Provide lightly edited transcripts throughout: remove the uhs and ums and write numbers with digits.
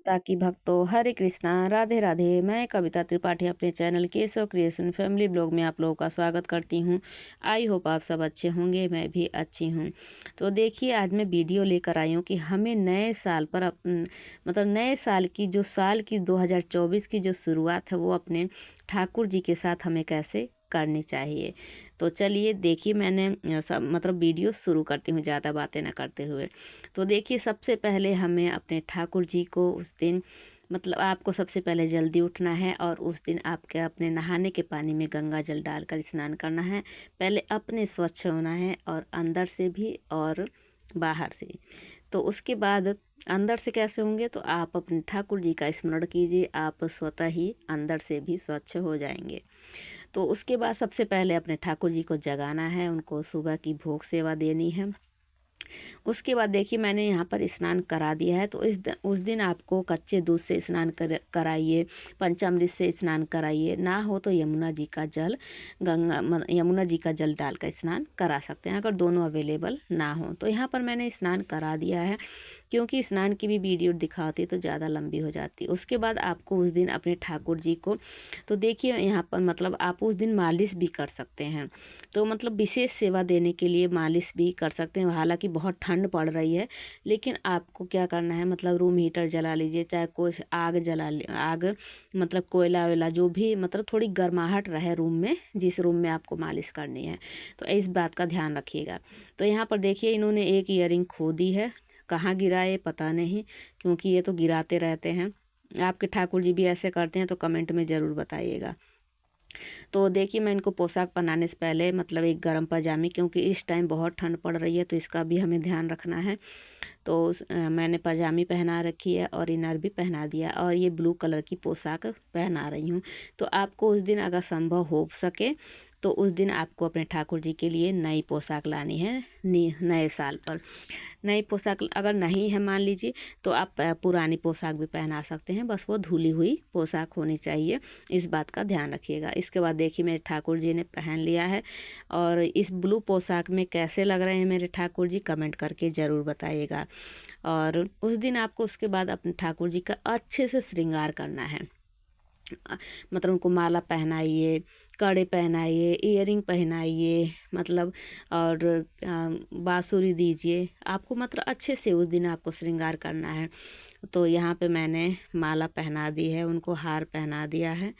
माता की भक्तों, हरे कृष्णा, राधे राधे। मैं कविता त्रिपाठी अपने channel Keshav creation family blog में आप लोगों का स्वागत करती हूँ। आई होप आप सब अच्छे होंगे, मैं भी अच्छी हूँ। तो देखिए, आज मैं वीडियो लेकर आई हूँ कि हमें नए साल पर मतलब नए साल की जो साल की 2024 की जो शुरुआत है वो अपने ठाकुर जी के साथ हमें कैसे करनी चाहिए। तो चलिए देखिए, मैंने मतलब वीडियो शुरू करती हूँ ज़्यादा बातें ना करते हुए। तो देखिए, सबसे पहले हमें अपने ठाकुर जी को उस दिन मतलब आपको सबसे पहले जल्दी उठना है और उस दिन आपके अपने नहाने के पानी में गंगा जल डालकर स्नान करना है। पहले अपने स्वच्छ होना है और अंदर से भी और बाहर से। तो उसके बाद अंदर से कैसे होंगे, तो आप अपने ठाकुर जी का स्मरण कीजिए, आप स्वतः ही अंदर से भी स्वच्छ हो जाएंगे। तो उसके बाद सबसे पहले अपने ठाकुर जी को जगाना है, उनको सुबह की भोग सेवा देनी है। उसके बाद देखिए, मैंने यहाँ पर स्नान करा दिया है। तो उस दिन आपको कच्चे दूध से स्नान कराइए, पंचामृत से स्नान कराइए, ना हो तो यमुना जी का जल यमुना जी का जल डालकर स्नान करा सकते हैं, अगर दोनों अवेलेबल ना हो। तो यहाँ पर मैंने स्नान करा दिया है, क्योंकि स्नान की भी वीडियो दिखाती तो ज़्यादा लंबी हो जाती। उसके बाद आपको उस दिन अपने ठाकुर जी को, तो देखिए यहाँ पर मतलब आप उस दिन मालिश भी कर सकते हैं। तो मतलब विशेष सेवा देने के लिए मालिश भी कर सकते हैं। हालांकि बहुत ठंड पड़ रही है, लेकिन आपको क्या करना है, मतलब रूम हीटर जला लीजिए, चाहे कोई आग मतलब कोयला वेला जो भी, मतलब थोड़ी गर्माहट रहे रूम में, जिस रूम में आपको मालिश करनी है। तो इस बात का ध्यान रखिएगा। तो यहाँ पर देखिए, इन्होंने एक ईयरिंग खो दी है, कहाँ गिरा है पता नहीं, क्योंकि ये तो गिराते रहते हैं। आपके ठाकुर जी भी ऐसे करते हैं तो कमेंट में ज़रूर बताइएगा। तो देखिए, मैं इनको पोशाक पहनाने से पहले मतलब एक गर्म पजामी, क्योंकि इस टाइम बहुत ठंड पड़ रही है तो इसका भी हमें ध्यान रखना है। तो मैंने पजामी पहना रखी है और इनर भी पहना दिया, और ये ब्लू कलर की पोशाक पहना रही हूँ। तो आपको उस दिन अगर संभव हो सके तो उस दिन आपको अपने ठाकुर जी के लिए नई पोशाक लानी है। नए साल पर नई पोशाक अगर नहीं है मान लीजिए, तो आप पुरानी पोशाक भी पहना सकते हैं, बस वो धुली हुई पोशाक होनी चाहिए। इस बात का ध्यान रखिएगा। इसके बाद देखिए, मेरे ठाकुर जी ने पहन लिया है, और इस ब्लू पोशाक में कैसे लग रहे हैं मेरे ठाकुर जी, कमेंट करके ज़रूर बताइएगा। और उस दिन आपको उसके बाद अपने ठाकुर जी का अच्छे से श्रृंगार करना है। मतलब उनको माला पहनाइए, कड़े पहनाइए, इयरिंग पहनाइए, मतलब और बांसुरी दीजिए। आपको मतलब अच्छे से उस दिन आपको श्रृंगार करना है। तो यहाँ पे मैंने माला पहना दी है, उनको हार पहना दिया है।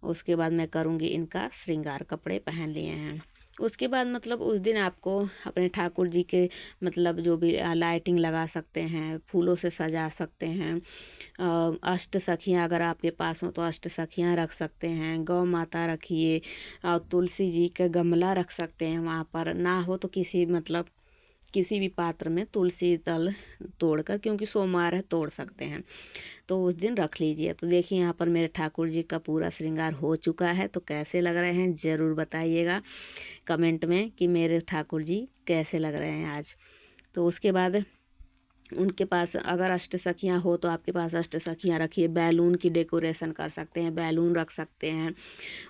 उसके बाद मैं करूँगी इनका श्रृंगार, कपड़े पहन लिए हैं। उसके बाद मतलब उस दिन आपको अपने ठाकुर जी के मतलब जो भी लाइटिंग लगा सकते हैं, फूलों से सजा सकते हैं। अष्ट सखियाँ अगर आपके पास हो तो अष्ट सखियाँ रख सकते हैं, गौ माता रखिए, और तुलसी जी का गमला रख सकते हैं वहाँ पर। ना हो तो किसी भी पात्र में तुलसी दल तोड़कर, क्योंकि सोमवार है तोड़ सकते हैं, तो उस दिन रख लीजिए। तो देखिए, यहाँ पर मेरे ठाकुर जी का पूरा श्रृंगार हो चुका है। तो कैसे लग रहे हैं ज़रूर बताइएगा कमेंट में कि मेरे ठाकुर जी कैसे लग रहे हैं आज। तो उसके बाद उनके पास अगर अष्ट सखियाँ हो तो आपके पास अष्ट सखियाँ रखिए। बैलून की डेकोरेशन कर सकते हैं, बैलून रख सकते हैं।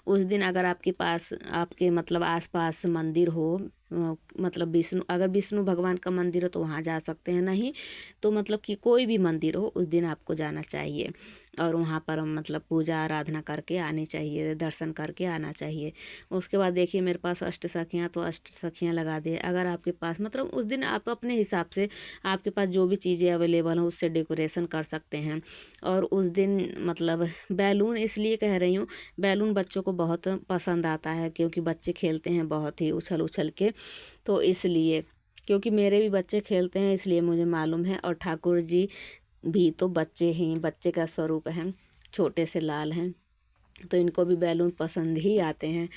उस दिन अगर आपके पास आपके मतलब आसपास मंदिर हो, मतलब अगर विष्णु भगवान का मंदिर हो तो वहाँ जा सकते हैं, नहीं तो मतलब कि कोई भी मंदिर हो उस दिन आपको जाना चाहिए, और वहाँ पर मतलब पूजा आराधना करके आनी चाहिए, दर्शन करके आना चाहिए। उसके बाद देखिए, मेरे पास अष्ट सखियाँ, तो अष्ट सखियाँ लगा दिए। अगर आपके पास मतलब उस दिन आप अपने हिसाब से आपके पास जो भी चीज़ें अवेलेबल हो उससे डेकोरेशन कर सकते हैं। और उस दिन मतलब बैलून इसलिए कह रही हूँ, बैलून बच्चों को बहुत पसंद आता है, क्योंकि बच्चे खेलते हैं बहुत ही उछल उछल के, तो इसलिए, क्योंकि मेरे भी बच्चे खेलते हैं इसलिए मुझे मालूम है। और ठाकुर जी भी तो बच्चे ही, बच्चे का स्वरूप हैं, छोटे से लाल हैं, तो इनको भी बैलून पसंद ही आते हैं।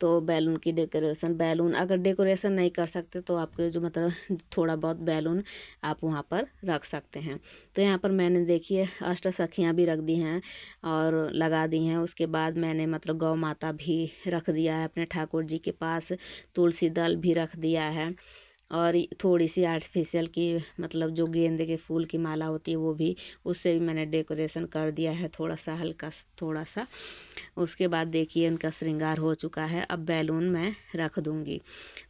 तो बैलून की डेकोरेशन, बैलून अगर डेकोरेशन नहीं कर सकते तो आपके जो मतलब थोड़ा बहुत बैलून आप वहाँ पर रख सकते हैं। तो यहाँ पर मैंने देखिए अष्ट सखियाँ भी रख दी हैं और लगा दी हैं। उसके बाद मैंने मतलब गौ माता भी रख दिया है अपने ठाकुर जी के पास, तुलसी दल भी रख दिया है। और थोड़ी सी आर्टिफिशियल की मतलब जो गेंदे के फूल की माला होती है वो भी, उससे भी मैंने डेकोरेशन कर दिया है थोड़ा सा, हल्का थोड़ा सा। उसके बाद देखिए उनका श्रृंगार हो चुका है। अब बैलून मैं रख दूँगी।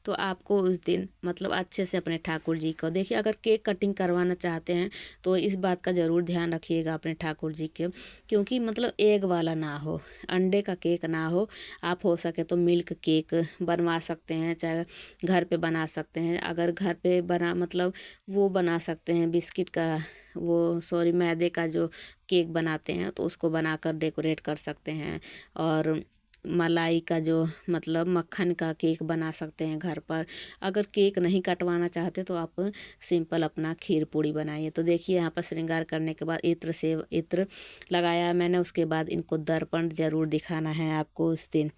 तो आपको उस दिन मतलब अच्छे से अपने ठाकुर जी को देखिए, अगर केक कटिंग करवाना चाहते हैं तो इस बात का ज़रूर ध्यान रखिएगा अपने ठाकुर जी के, क्योंकि मतलब एग वाला ना हो, अंडे का केक ना हो। आप हो सके तो मिल्क केक बनवा सकते हैं, चाहे घर पे बना सकते हैं। अगर घर पे बना मतलब वो बना सकते हैं बिस्किट का, वो सॉरी मैदे का जो केक बनाते हैं तो उसको बनाकर डेकोरेट कर सकते हैं। और मलाई का जो मतलब मक्खन का केक बना सकते हैं घर पर। अगर केक नहीं कटवाना चाहते तो आप सिंपल अपना खीर पूड़ी बनाइए। तो देखिए यहाँ पर श्रृंगार करने के बाद इत्र से इत्र लगाया मैंने। उसके बाद इनको दर्पण ज़रूर दिखाना है आपको उस दिन।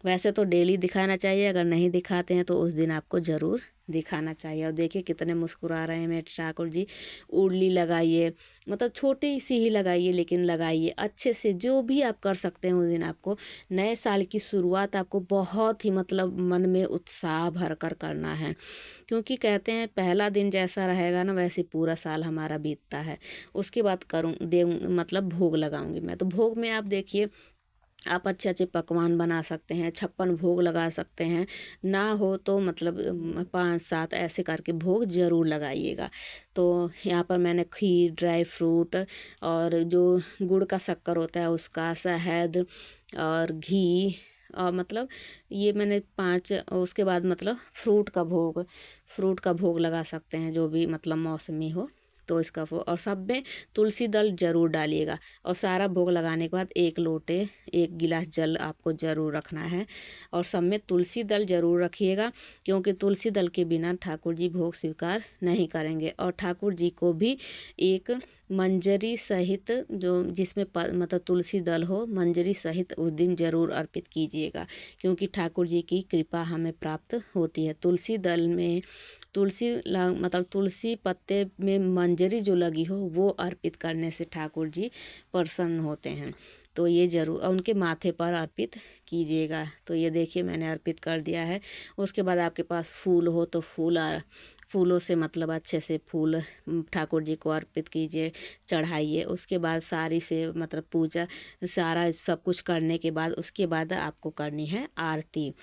वैसे तो डेली दिखाना चाहिए, अगर नहीं दिखाते हैं तो उस दिन आपको ज़रूर दिखाना चाहिए। और देखिए कितने मुस्कुरा रहे हैं मेरे ठाकुर जी। उर्ली लगाइए, मतलब छोटी सी ही लगाइए लेकिन लगाइए अच्छे से। जो भी आप कर सकते हैं उस दिन आपको नए साल की शुरुआत आपको बहुत ही मतलब मन में उत्साह भर कर करना है, क्योंकि कहते हैं पहला दिन जैसा रहेगा ना वैसे पूरा साल हमारा बीतता है। उसके बाद करूँ दे मतलब भोग लगाऊंगी मैं। तो भोग में आप देखिए आप अच्छे अच्छे पकवान बना सकते हैं, 56 भोग लगा सकते हैं। ना हो तो मतलब 5-7 ऐसे करके भोग ज़रूर लगाइएगा। तो यहाँ पर मैंने खीर, ड्राई फ्रूट और जो गुड़ का शक्कर होता है उसका, शहद और घी और मतलब ये मैंने 5। उसके बाद मतलब फ्रूट का भोग लगा सकते हैं जो भी मतलब मौसमी हो। तो इसका और सब में तुलसी दल ज़रूर डालिएगा। और सारा भोग लगाने के बाद 1 गिलास जल आपको ज़रूर रखना है। और सब में तुलसी दल ज़रूर रखिएगा, क्योंकि तुलसी दल के बिना ठाकुर जी भोग स्वीकार नहीं करेंगे। और ठाकुर जी को भी एक मंजरी सहित जो जिसमें मतलब तुलसी दल हो, मंजरी सहित उस दिन ज़रूर अर्पित कीजिएगा, क्योंकि ठाकुर जी की कृपा हमें प्राप्त होती है। तुलसी दल में मतलब तुलसी पत्ते में मंजरी जो लगी हो वो अर्पित करने से ठाकुर जी प्रसन्न होते हैं। तो ये ज़रूर उनके माथे पर अर्पित कीजिएगा। तो ये देखिए मैंने अर्पित कर दिया है। उसके बाद आपके पास फूल हो तो फूलों से मतलब अच्छे से फूल ठाकुर जी को अर्पित कीजिए, चढ़ाइए। उसके बाद सारी से मतलब पूजा सारा सब कुछ करने के बाद उसके बाद आपको करनी है आरती।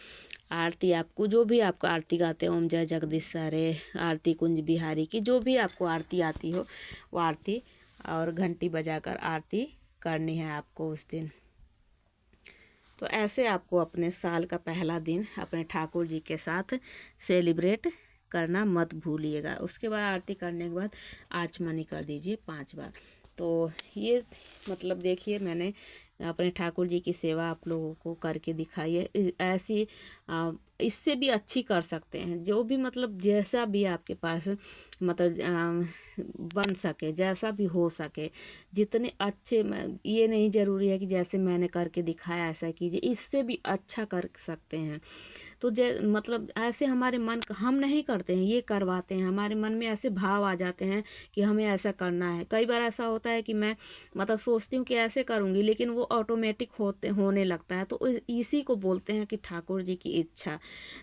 आरती आपको जो भी आपको आरती गाते हो, ओम जय जगदीश सारे, आरती कुंज बिहारी की जो भी आपको आरती आती हो वो आरती और घंटी बजाकर आरती करनी है आपको उस दिन। तो ऐसे आपको अपने साल का पहला दिन अपने ठाकुर जी के साथ सेलिब्रेट करना मत भूलिएगा। उसके बाद आरती करने के बाद आचमनी कर दीजिए 5 बार। तो ये मतलब देखिए मैंने अपने ठाकुर जी की सेवा आप लोगों को करके दिखाई है। ऐसी इससे भी अच्छी कर सकते हैं, जो भी मतलब जैसा भी आपके पास मतलब बन सके, जैसा भी हो सके, जितने अच्छे ये नहीं ज़रूरी है कि जैसे मैंने करके दिखाया ऐसा कीजिए, इससे भी अच्छा कर सकते हैं। तो मतलब ऐसे हमारे मन हम नहीं करते हैं, ये करवाते हैं। हमारे मन में ऐसे भाव आ जाते हैं कि हमें ऐसा करना है। कई बार ऐसा होता है कि मैं मतलब सोचती हूँ कि ऐसे करूँगी, लेकिन वो ऑटोमेटिक होने लगता है। तो इसी को बोलते हैं कि ठाकुर जी की इच्छा।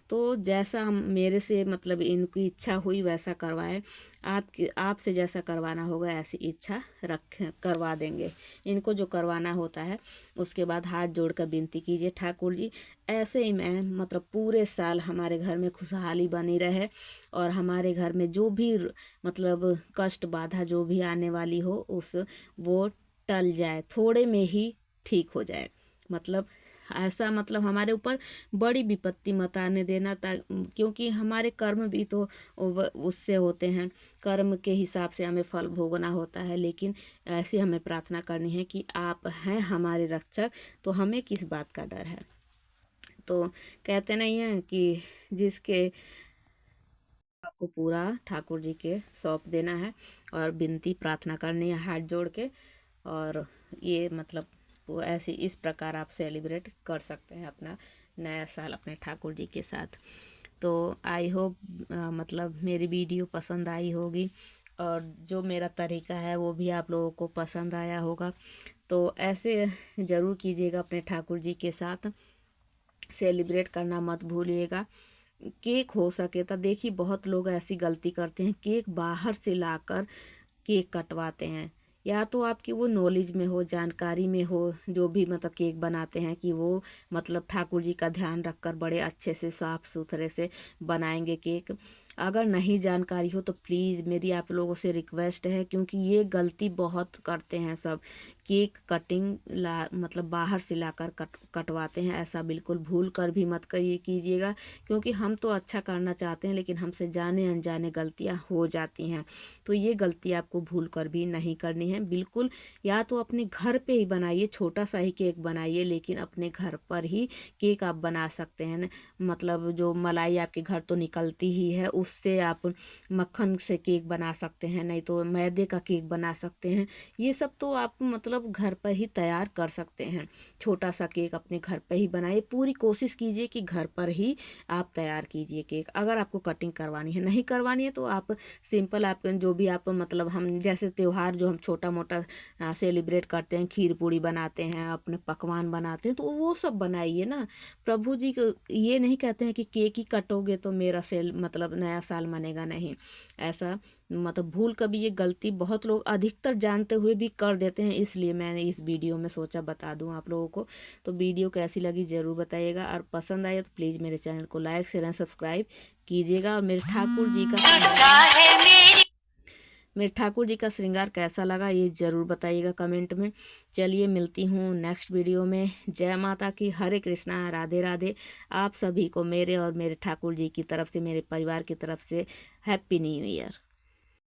तो जैसा हम मेरे से मतलब इनकी इच्छा हुई वैसा करवाए। आपसे जैसा करवाना होगा ऐसी इच्छा करवा देंगे। इनको जो करवाना होता है उसके बाद हाथ जोड़कर विनती कीजिए, ठाकुर जी ऐसे ही मैं मतलब पूरे साल हमारे घर में खुशहाली बनी रहे, और हमारे घर में जो भी मतलब कष्ट बाधा जो भी आने वाली हो वो टल जाए, थोड़े में ही ठीक हो जाए। मतलब ऐसा मतलब हमारे ऊपर बड़ी विपत्ति मत आने देना, क्योंकि हमारे कर्म भी तो उससे होते हैं। कर्म के हिसाब से हमें फल भोगना होता है। लेकिन ऐसी हमें प्रार्थना करनी है कि आप हैं हमारे रक्षक, तो हमें किस बात का डर है। तो कहते नहीं हैं कि जिसके आपको पूरा ठाकुर जी के सौंप देना है और विनती प्रार्थना करनी है हाथ जोड़ के। और ये मतलब वो ऐसे इस प्रकार आप सेलिब्रेट कर सकते हैं अपना नया साल अपने ठाकुर जी के साथ। तो आई होप मतलब मेरी वीडियो पसंद आई होगी, और जो मेरा तरीका है वो भी आप लोगों को पसंद आया होगा। तो ऐसे ज़रूर कीजिएगा अपने ठाकुर जी के साथ, सेलिब्रेट करना मत भूलिएगा। केक हो सके तो देखिए बहुत लोग ऐसी गलती करते हैं, केक बाहर से लाकर केक कटवाते हैं। या तो आपकी वो नॉलेज में हो, जानकारी में हो, जो भी मतलब केक बनाते हैं कि वो मतलब ठाकुर जी का ध्यान रखकर बड़े अच्छे से साफ सुथरे से बनाएंगे केक। अगर नहीं जानकारी हो तो प्लीज़ मेरी आप लोगों से रिक्वेस्ट है, क्योंकि ये गलती बहुत करते हैं सब, केक कटिंग मतलब बाहर से लाकर कटवाते हैं। ऐसा बिल्कुल भूल कर भी मत करिए कीजिएगा, क्योंकि हम तो अच्छा करना चाहते हैं लेकिन हमसे जाने अनजाने गलतियां हो जाती हैं। तो ये गलती आपको भूल कर भी नहीं करनी है बिल्कुल। या तो अपने घर पे ही बनाइए, छोटा सा ही केक बनाइए, लेकिन अपने घर पर ही केक आप बना सकते हैं। मतलब जो मलाई आपके घर तो निकलती ही है, उससे आप मक्खन से केक बना सकते हैं, नहीं तो मैदे का केक बना सकते हैं। ये सब तो आप मतलब घर पर ही तैयार कर सकते हैं। छोटा सा केक अपने घर पर ही बनाइए, पूरी कोशिश कीजिए कि घर पर ही आप तैयार कीजिए केक। अगर आपको कटिंग करवानी है, नहीं करवानी है तो आप सिंपल, आप जो भी आप मतलब हम जैसे त्यौहार जो हम छोटा मोटा सेलिब्रेट करते हैं, खीर पूड़ी बनाते हैं, अपने पकवान बनाते हैं, तो वो सब बनाइए ना। प्रभु जी को ये नहीं कहते हैं कि केक ही कटोगे तो मेरा सेल मतलब नया साल मनेगा, नहीं। ऐसा मतलब भूल कभी, ये गलती बहुत लोग अधिकतर जानते हुए भी कर देते हैं, इसलिए मैंने इस वीडियो में सोचा बता दूं आप लोगों को। तो वीडियो कैसी लगी ज़रूर बताइएगा, और पसंद आए तो प्लीज़ मेरे चैनल को लाइक शेयर एंड सब्सक्राइब कीजिएगा। और मेरे ठाकुर जी का श्रृंगार कैसा लगा ये ज़रूर बताइएगा कमेंट में। चलिए मिलती हूँ नेक्स्ट वीडियो में। जय माता की, हरे कृष्णा, राधे राधे। आप सभी को मेरे और मेरे ठाकुर जी की तरफ से, मेरे परिवार की तरफ से हैप्पी न्यू ईयर।